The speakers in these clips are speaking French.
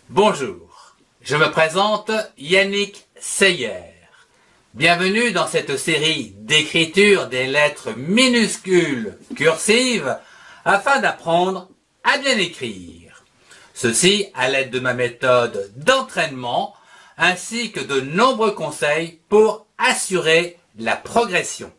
Bonjour, je me présente Yannick Seyer. Bienvenue dans cette série d'écriture des lettres minuscules cursives afin d'apprendre à bien écrire. Ceci à l'aide de ma méthode d'entraînement ainsi que de nombreux conseils pour assurer la progression.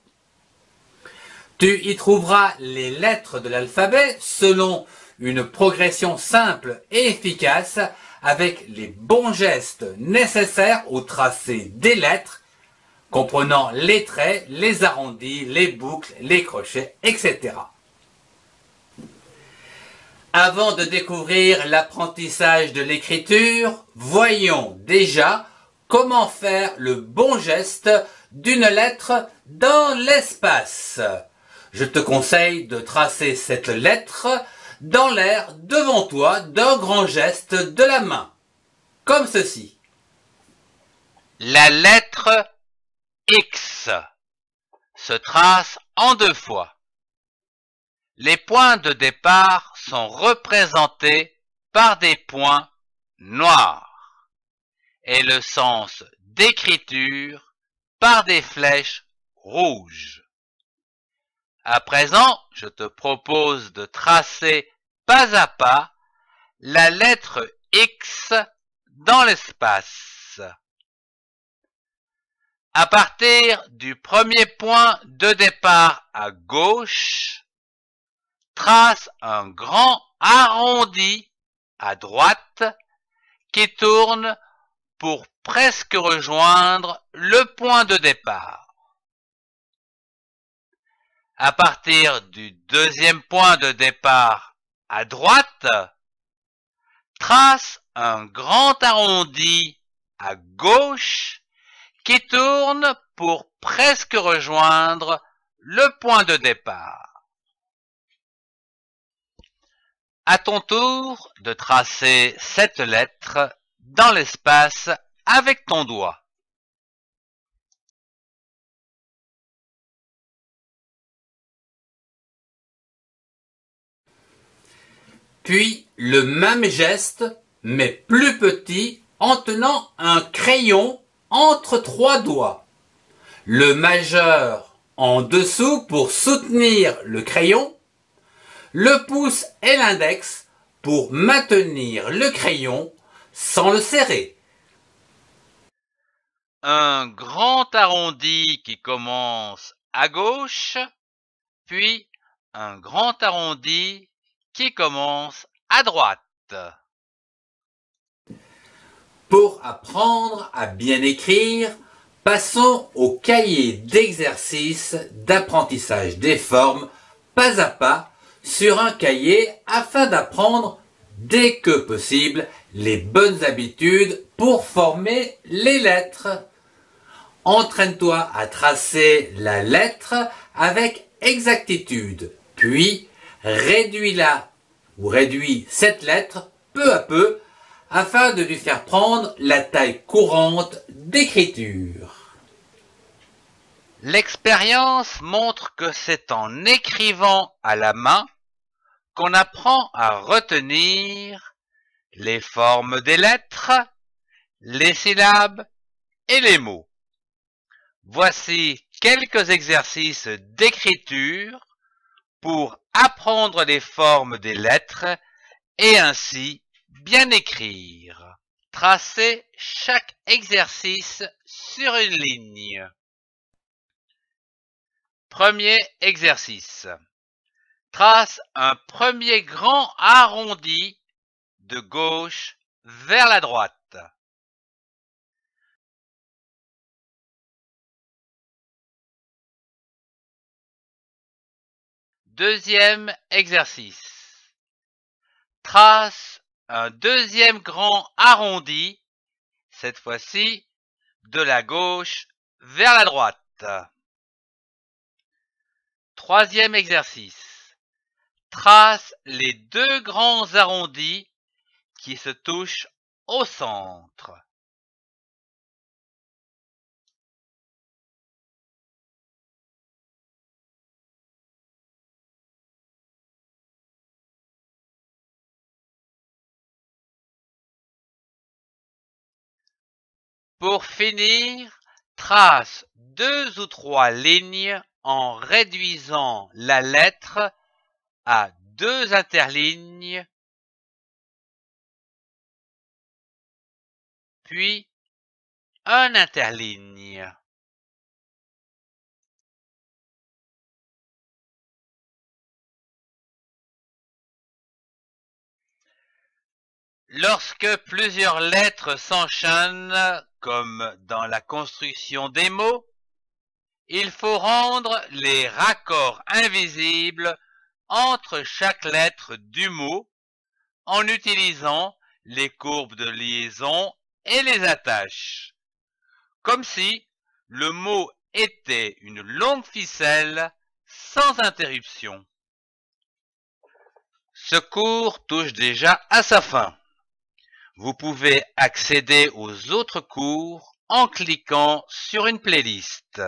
Tu y trouveras les lettres de l'alphabet selon une progression simple et efficace avec les bons gestes nécessaires au tracé des lettres, comprenant les traits, les arrondis, les boucles, les crochets, etc. Avant de découvrir l'apprentissage de l'écriture, voyons déjà comment faire le bon geste d'une lettre dans l'espace. Je te conseille de tracer cette lettre dans l'air devant toi d'un grand geste de la main, comme ceci. La lettre X se trace en deux fois. Les points de départ sont représentés par des points noirs et le sens d'écriture par des flèches rouges. À présent, je te propose de tracer pas à pas la lettre X dans l'espace. À partir du premier point de départ à gauche, trace un grand arrondi à droite qui tourne pour presque rejoindre le point de départ. À partir du deuxième point de départ à droite, trace un grand arrondi à gauche qui tourne pour presque rejoindre le point de départ. À ton tour de tracer cette lettre dans l'espace avec ton doigt. Puis le même geste, mais plus petit, en tenant un crayon entre trois doigts. Le majeur en dessous pour soutenir le crayon, le pouce et l'index pour maintenir le crayon sans le serrer. Un grand arrondi qui commence à gauche, puis un grand arrondi qui commence à droite. Pour apprendre à bien écrire, passons au cahier d'exercices d'apprentissage des formes pas à pas sur un cahier afin d'apprendre dès que possible les bonnes habitudes pour former les lettres. Entraîne-toi à tracer la lettre avec exactitude, puis réduis-la ou réduis cette lettre peu à peu afin de lui faire prendre la taille courante d'écriture. L'expérience montre que c'est en écrivant à la main qu'on apprend à retenir les formes des lettres, les syllabes et les mots. Voici quelques exercices d'écriture pour apprendre les formes des lettres et ainsi bien écrire. Tracez chaque exercice sur une ligne. Premier exercice. Trace un premier grand arrondi de gauche vers la droite. Deuxième exercice. Trace un deuxième grand arrondi, cette fois-ci de la gauche vers la droite. Troisième exercice. Trace les deux grands arrondis qui se touchent au centre. Pour finir, trace 2 ou 3 lignes en réduisant la lettre à 2 interlignes, puis un interligne. Lorsque plusieurs lettres s'enchaînent, comme dans la construction des mots, il faut rendre les raccords invisibles entre chaque lettre du mot en utilisant les courbes de liaison et les attaches, comme si le mot était une longue ficelle sans interruption. Ce cours touche déjà à sa fin. Vous pouvez accéder aux autres cours en cliquant sur une playlist.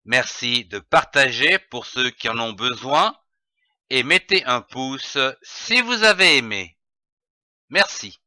Merci de partager pour ceux qui en ont besoin et mettez un pouce si vous avez aimé. Merci.